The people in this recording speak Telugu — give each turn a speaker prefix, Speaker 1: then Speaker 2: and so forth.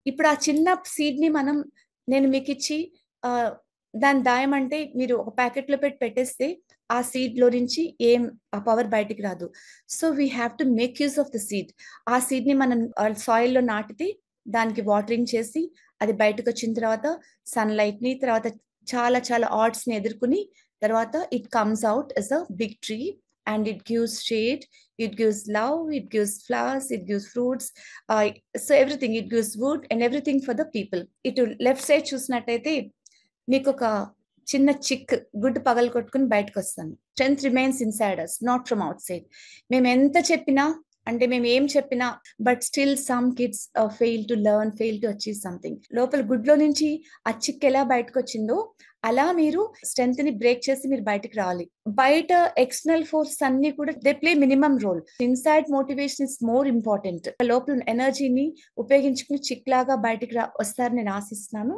Speaker 1: ఇప్పుడు ఆ చిన్న సీడ్‌ని నేను మీకిచ్చి ఆహ్, దాన్ని దాయమంటే మీరు ఒక ప్యాకెట్‌లో పెట్టేస్తే ఆ సీడ్‌లో నుంచి ఆ పవర్ బయటికి రాదు. So, we have to make use of the seed. ఆ సీడ్‌ని మనం సాయిల్‌లో నాటితే దానికి వాటరింగ్ చేసి అది బయటకొచ్చిన తర్వాత సన్‌లైట్‌ని తర్వాత చాలా చాలా ఆడ్స్‌ని ఎదుర్కొని తర్వాత it comes out as a big tree and it gives shade, it gives love, it gives flowers, it gives fruits. Ah, so, everything it gives wood and everything for the people. ఇటు లెఫ్ట్ సైడ్ చూసినట్టయితే మీకొక చిన్న గుడ్డు పగలగొట్టుకొని బయటకొస్తాను. Strength remains inside us not from outside. మేమెంత చెప్పినా అంటే మేమేం చెప్పినా but still some kids fail to learn, fail to achieve something. లోపల గుడ్లో నుంచి ఆ చిక్ ఎలా బయటకొచ్చిందో అలా మీరు స్ట్రెంగ్త్‌ని బ్రేక్ చేసి మీరు బయటికి రావాలి. బయట ఎక్స్‌టర్నల్ ఫోర్సెస్ అన్నీ కూడా they play minimum role. Inside motivation is more important. లోపల ఎనర్జీని ఉపయోగించుకొని చిక్ లాగా బయటికి వస్తారని నేను ఆశిస్తున్నాను.